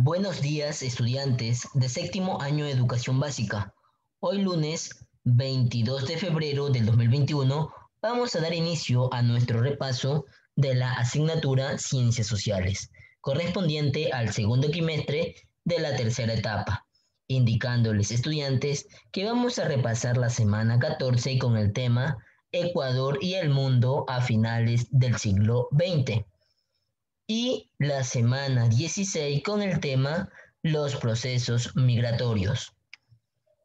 Buenos días, estudiantes de séptimo año de educación básica. Hoy lunes 22 de febrero del 2021 vamos a dar inicio a nuestro repaso de la asignatura Ciencias Sociales, correspondiente al segundo trimestre de la tercera etapa, indicándoles estudiantes que vamos a repasar la semana 14 con el tema Ecuador y el mundo a finales del siglo XX y la semana 16 con el tema los procesos migratorios.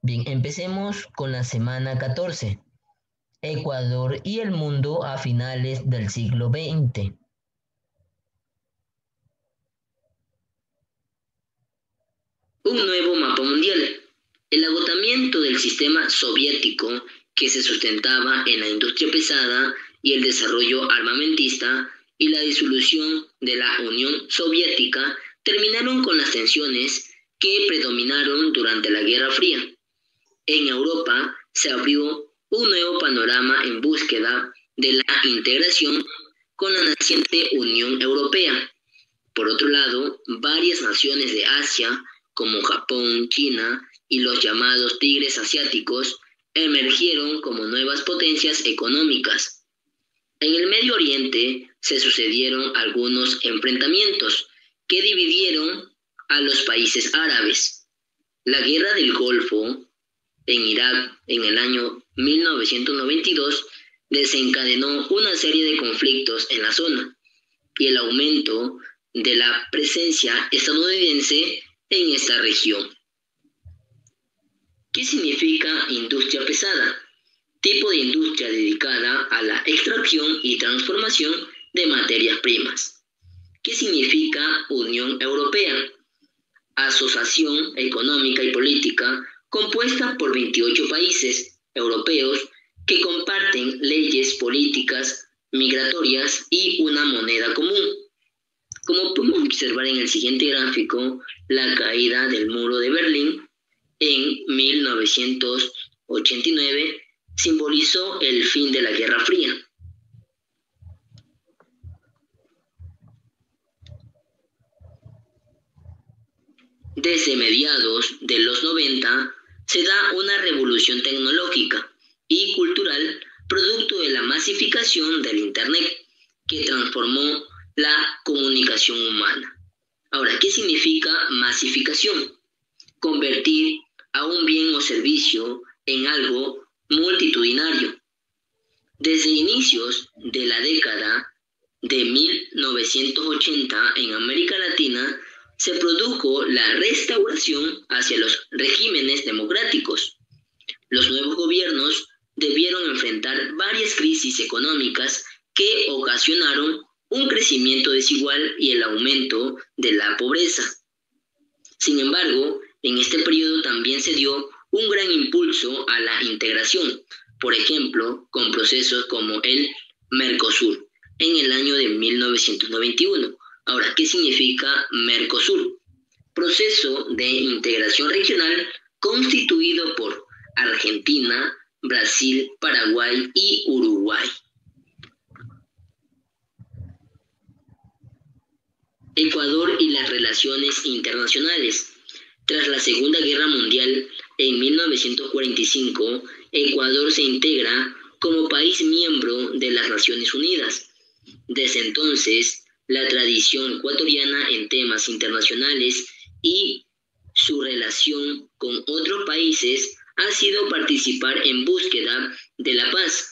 Bien, empecemos con la semana 14, Ecuador y el mundo a finales del siglo XX. Un nuevo mapa mundial. El agotamiento del sistema soviético, que se sustentaba en la industria pesada y el desarrollo armamentista, y la disolución de la Unión Soviética terminaron con las tensiones que predominaron durante la Guerra Fría. En Europa se abrió un nuevo panorama en búsqueda de la integración con la naciente Unión Europea. Por otro lado, varias naciones de Asia, como Japón, China y los llamados tigres asiáticos, emergieron como nuevas potencias económicas. En el Medio Oriente se sucedieron algunos enfrentamientos que dividieron a los países árabes. La Guerra del Golfo en Irak en el año 1992 desencadenó una serie de conflictos en la zona y el aumento de la presencia estadounidense en esta región. ¿Qué significa industria pesada? Tipo de industria dedicada a la extracción y transformación de materias primas. ¿Qué significa Unión Europea? Asociación económica y política compuesta por 28 países europeos que comparten leyes políticas, migratorias y una moneda común. Como podemos observar en el siguiente gráfico, la caída del muro de Berlín en 1989 simbolizó el fin de la Guerra Fría. Desde mediados de los 90 se da una revolución tecnológica y cultural producto de la masificación del Internet que transformó la comunicación humana. Ahora, ¿qué significa masificación? Convertir a un bien o servicio en algo multitudinario. Desde inicios de la década de 1980 en América Latina se produjo la restauración hacia los regímenes democráticos. Los nuevos gobiernos debieron enfrentar varias crisis económicas que ocasionaron un crecimiento desigual y el aumento de la pobreza. Sin embargo, en este periodo también se dio un gran impulso a la integración, por ejemplo, con procesos como el Mercosur en el año de 1991. Ahora, ¿qué significa Mercosur? Proceso de integración regional constituido por Argentina, Brasil, Paraguay y Uruguay. Ecuador y las relaciones internacionales. Tras la Segunda Guerra Mundial, en 1945, Ecuador se integra como país miembro de las Naciones Unidas. Desde entonces, la tradición ecuatoriana en temas internacionales y su relación con otros países ha sido participar en búsqueda de la paz,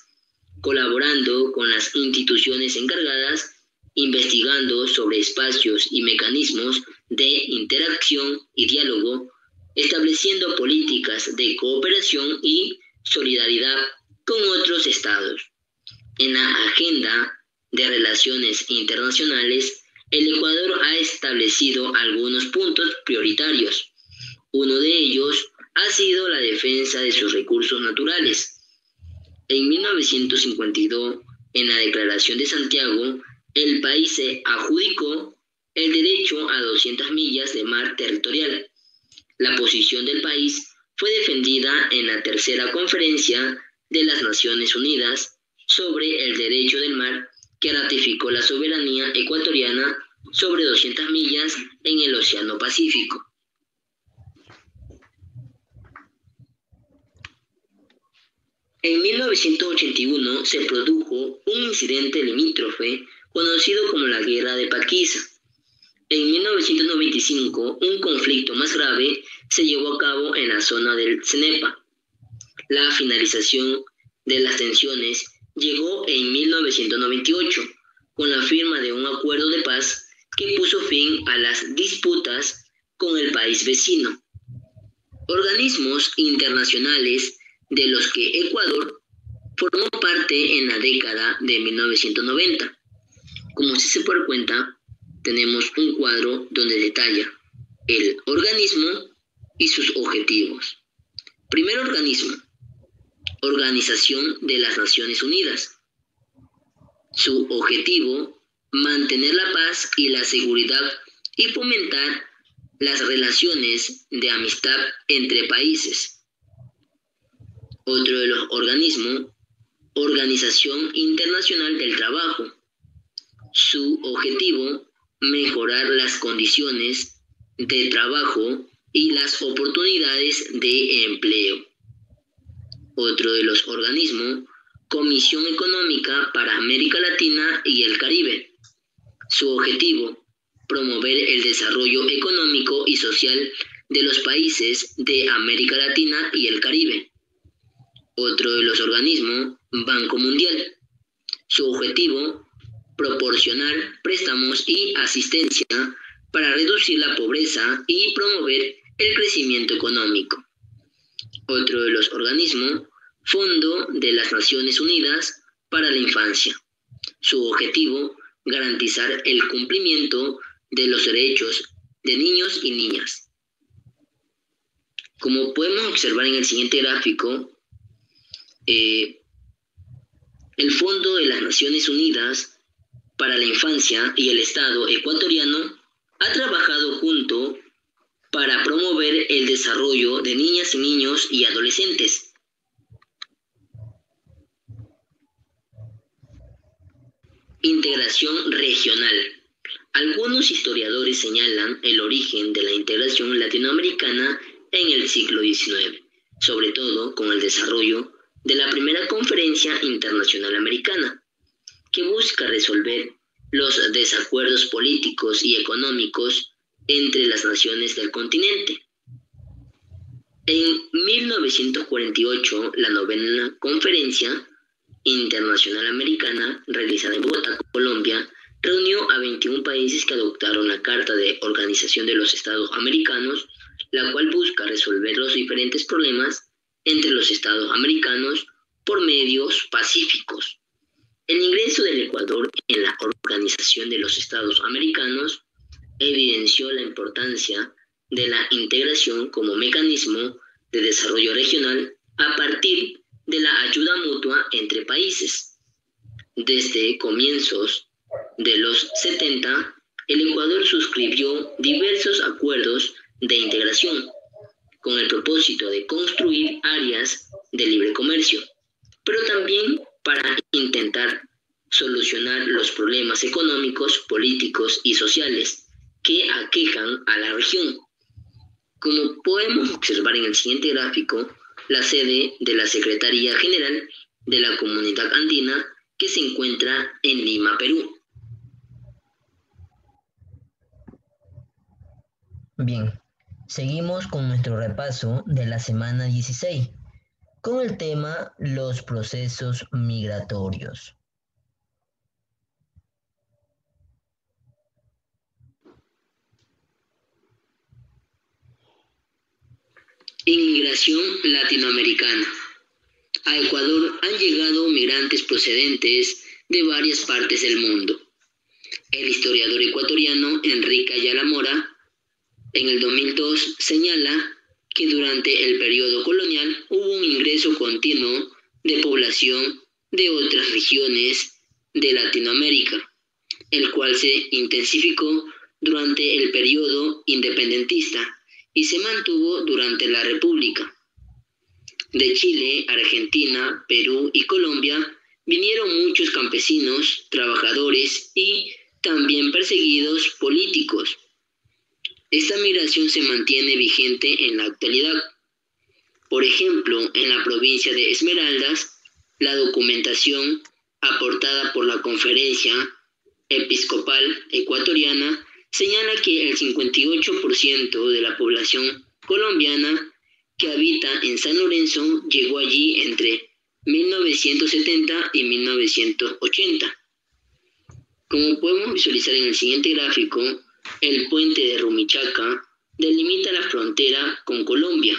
colaborando con las instituciones encargadas, investigando sobre espacios y mecanismos de interacción y diálogo, estableciendo políticas de cooperación y solidaridad con otros estados. En la agenda de relaciones internacionales, el Ecuador ha establecido algunos puntos prioritarios. Uno de ellos ha sido la defensa de sus recursos naturales. En 1952, en la Declaración de Santiago, el país se adjudicó el derecho a 200 millas de mar territorial. La posición del país fue defendida en la tercera conferencia de las Naciones Unidas sobre el derecho del mar que ratificó la soberanía ecuatoriana sobre 200 millas en el Océano Pacífico. En 1981 se produjo un incidente limítrofe conocido como la Guerra de Paquiza. En 1995, un conflicto más grave se llevó a cabo en la zona del Cenepa. La finalización de las tensiones llegó en 1998, con la firma de un acuerdo de paz que puso fin a las disputas con el país vecino. Organismos internacionales de los que Ecuador formó parte en la década de 1990. Como si se puede dar cuenta, tenemos un cuadro donde detalla el organismo y sus objetivos. Primer organismo, Organización de las Naciones Unidas. Su objetivo, mantener la paz y la seguridad y fomentar las relaciones de amistad entre países. Otro de los organismos, Organización Internacional del Trabajo. Su objetivo, mejorar las condiciones de trabajo y las oportunidades de empleo. Otro de los organismos, Comisión Económica para América Latina y el Caribe. Su objetivo, promover el desarrollo económico y social de los países de América Latina y el Caribe. Otro de los organismos, Banco Mundial. Su objetivo, proporcionar préstamos y asistencia para reducir la pobreza y promover el crecimiento económico. Otro de los organismos, Fondo de las Naciones Unidas para la Infancia. Su objetivo, garantizar el cumplimiento de los derechos de niños y niñas. Como podemos observar en el siguiente gráfico, el Fondo de las Naciones Unidas para la Infancia y el Estado ecuatoriano ha trabajado junto para promover el desarrollo de niñas y niños y adolescentes. Integración regional. Algunos historiadores señalan el origen de la integración latinoamericana en el siglo XIX, sobre todo con el desarrollo de la primera Conferencia Internacional Americana, que busca resolver los desacuerdos políticos y económicos entre las naciones del continente. En 1948, la novena Conferencia Internacional Americana, realizada en Bogotá, Colombia, reunió a 21 países que adoptaron la Carta de Organización de los Estados Americanos, la cual busca resolver los diferentes problemas entre los Estados americanos por medios pacíficos. El ingreso del Ecuador en la Organización de los Estados Americanos evidenció la importancia de la integración como mecanismo de desarrollo regional a partir de la ayuda mutua entre países. Desde comienzos de los 70, el Ecuador suscribió diversos acuerdos de integración con el propósito de construir áreas de libre comercio, pero también para intentar solucionar los problemas económicos, políticos y sociales que aquejan a la región. Como podemos observar en el siguiente gráfico, la sede de la Secretaría General de la Comunidad Andina, que se encuentra en Lima, Perú. Bien, seguimos con nuestro repaso de la semana 16, con el tema los procesos migratorios. Inmigración latinoamericana. A Ecuador han llegado migrantes procedentes de varias partes del mundo. El historiador ecuatoriano Enrique Ayala Mora, en el 2002, señala que durante el periodo colonial hubo un ingreso continuo de población de otras regiones de Latinoamérica, el cual se intensificó durante el periodo independentista y se mantuvo durante la República. De Chile, Argentina, Perú y Colombia vinieron muchos campesinos, trabajadores y también perseguidos políticos. Esta migración se mantiene vigente en la actualidad. Por ejemplo, en la provincia de Esmeraldas, la documentación aportada por la Conferencia Episcopal Ecuatoriana señala que el 58% de la población colombiana que habita en San Lorenzo llegó allí entre 1970 y 1980. Como podemos visualizar en el siguiente gráfico, el puente de Rumichaca delimita la frontera con Colombia.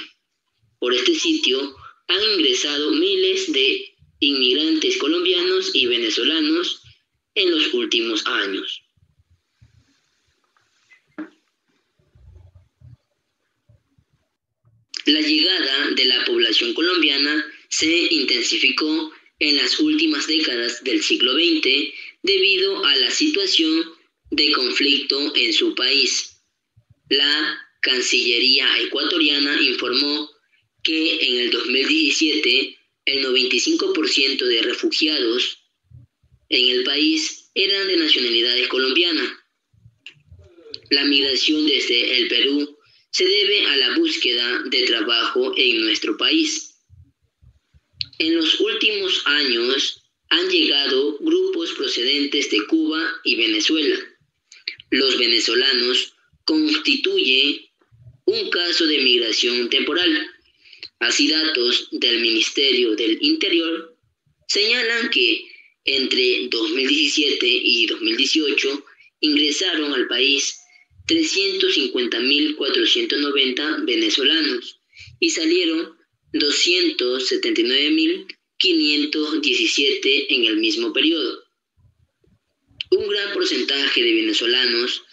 Por este sitio han ingresado miles de inmigrantes colombianos y venezolanos en los últimos años. La llegada de la población colombiana se intensificó en las últimas décadas del siglo XX debido a la situación de conflicto en su país. La Cancillería ecuatoriana informó que en el 2017 el 95% de refugiados en el país eran de nacionalidad colombiana. La migración desde el Perú se debe a la búsqueda de trabajo en nuestro país. En los últimos años han llegado grupos procedentes de Cuba y Venezuela. Los venezolanos constituyen un caso de migración temporal. Así, datos del Ministerio del Interior señalan que entre 2017 y 2018 ingresaron al país 350.490 venezolanos y salieron 279.517 en el mismo periodo. Un gran porcentaje de venezolanos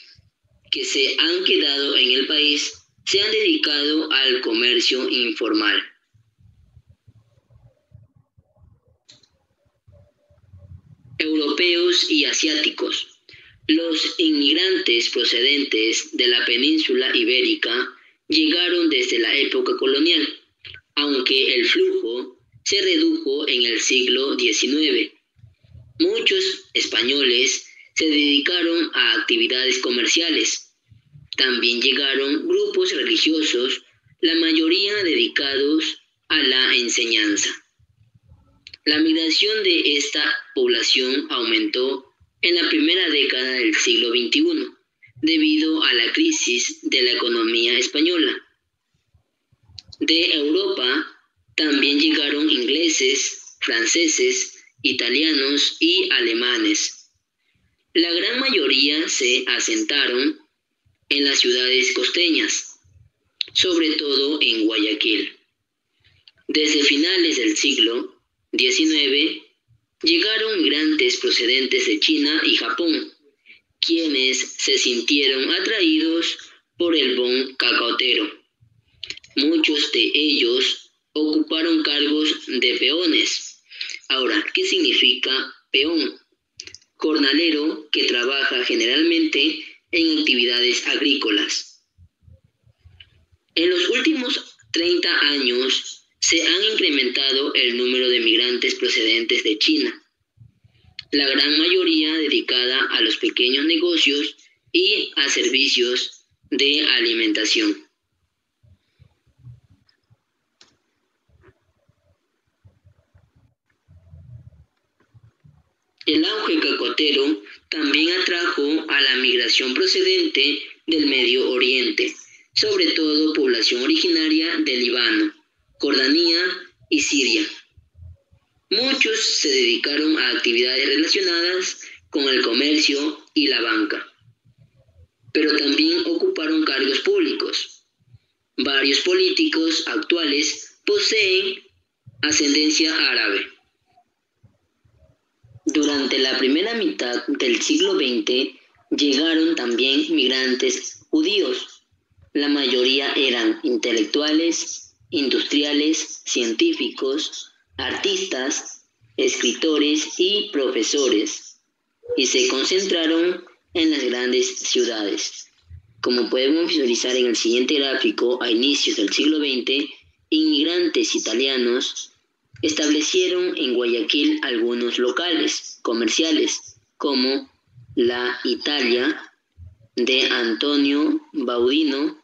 que se han quedado en el país se han dedicado al comercio informal. Europeos y asiáticos. Los inmigrantes procedentes de la península ibérica llegaron desde la época colonial, aunque el flujo se redujo en el siglo XIX. Muchos españoles se dedicaron a actividades comerciales. También llegaron grupos religiosos, la mayoría dedicados a la enseñanza. La migración de esta población aumentó en la primera década del siglo XXI, debido a la crisis de la economía española. De Europa también llegaron ingleses, franceses, italianos y alemanes. La gran mayoría se asentaron en las ciudades costeñas, sobre todo en Guayaquil. Desde finales del siglo XIX, llegaron migrantes procedentes de China y Japón, quienes se sintieron atraídos por el boom cacautero. Muchos de ellos ocuparon cargos de peones. Ahora, ¿qué significa peón? Jornalero que trabaja generalmente en actividades agrícolas. En los últimos 30 años se han incrementado el número de migrantes procedentes de China, la gran mayoría dedicada a los pequeños negocios y a servicios de alimentación. El auge cacotero también atrajo a la migración procedente del Medio Oriente, sobre todo población originaria de Líbano, Jordania y Siria. Muchos se dedicaron a actividades relacionadas con el comercio y la banca, pero también ocuparon cargos públicos. Varios políticos actuales poseen ascendencia árabe. Durante la primera mitad del siglo XX llegaron también migrantes judíos. La mayoría eran intelectuales, industriales, científicos, artistas, escritores y profesores, y se concentraron en las grandes ciudades. Como podemos visualizar en el siguiente gráfico, a inicios del siglo XX, inmigrantes italianos establecieron en Guayaquil algunos locales comerciales, como La Italia, de Antonio Baudino,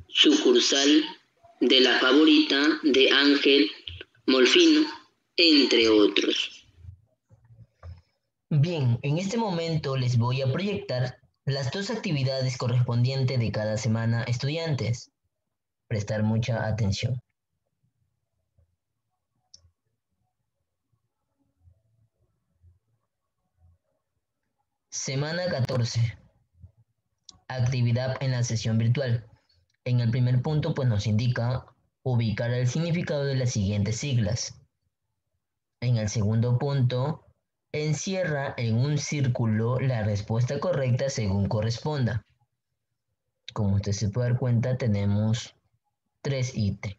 sucursal de La Favorita, de Ángel Molfino, entre otros. Bien, en este momento les voy a proyectar las dos actividades correspondientes de cada semana, estudiantes. Prestar mucha atención. Semana 14. Actividad en la sesión virtual. En el primer punto pues nos indica ubicar el significado de las siguientes siglas. En el segundo punto, encierra en un círculo la respuesta correcta según corresponda. Como usted se puede dar cuenta, tenemos 3 ítems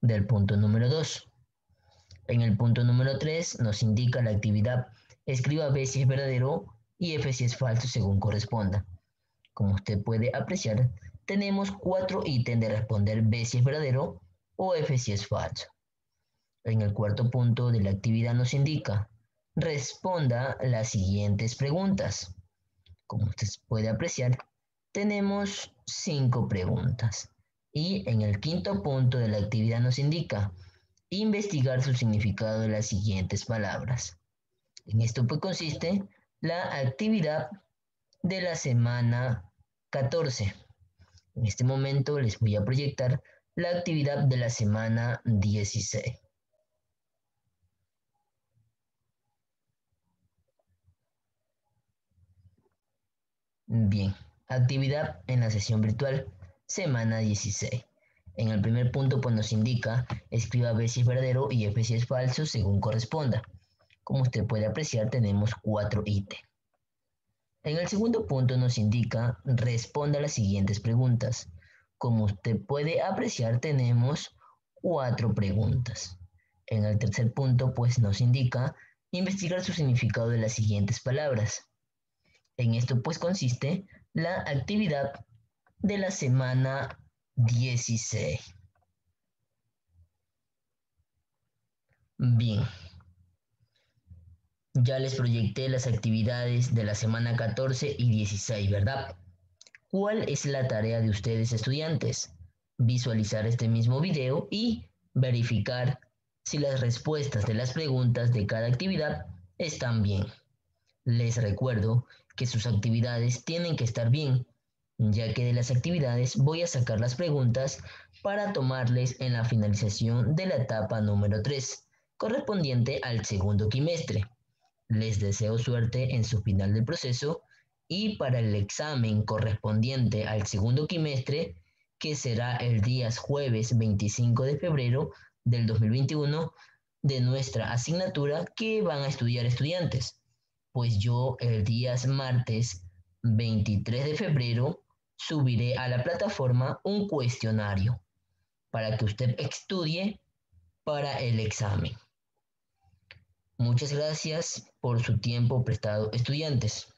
del punto número 2. En el punto número 3 nos indica la actividad. Escriba B si es verdadero y F si es falso según corresponda. Como usted puede apreciar, tenemos 4 ítems de responder B si es verdadero o F si es falso. En el cuarto punto de la actividad nos indica, responda las siguientes preguntas. Como usted puede apreciar, tenemos 5 preguntas. Y en el quinto punto de la actividad nos indica, investigar su significado de las siguientes palabras. En esto pues consiste la actividad de la semana 14. En este momento les voy a proyectar la actividad de la semana 16. Bien, actividad en la sesión virtual, semana 16. En el primer punto pues nos indica, escriba B si es verdadero y F si es falso según corresponda. Como usted puede apreciar, tenemos 4 ítems. En el segundo punto nos indica, responda a las siguientes preguntas. Como usted puede apreciar, tenemos 4 preguntas. En el tercer punto, pues nos indica, investigar su significado de las siguientes palabras. En esto, pues consiste la actividad de la semana 16. Bien, ya les proyecté las actividades de la semana 14 y 16, ¿verdad? ¿Cuál es la tarea de ustedes, estudiantes? Visualizar este mismo video y verificar si las respuestas de las preguntas de cada actividad están bien. Les recuerdo que sus actividades tienen que estar bien, ya que de las actividades voy a sacar las preguntas para tomarles en la finalización de la etapa número 3, correspondiente al segundo quimestre. Les deseo suerte en su final del proceso y para el examen correspondiente al segundo quimestre, que será el día jueves 25 de febrero del 2021, de nuestra asignatura que van a estudiar estudiantes. Pues yo el día martes 23 de febrero subiré a la plataforma un cuestionario para que usted estudie para el examen. Muchas gracias por su tiempo prestado, estudiantes.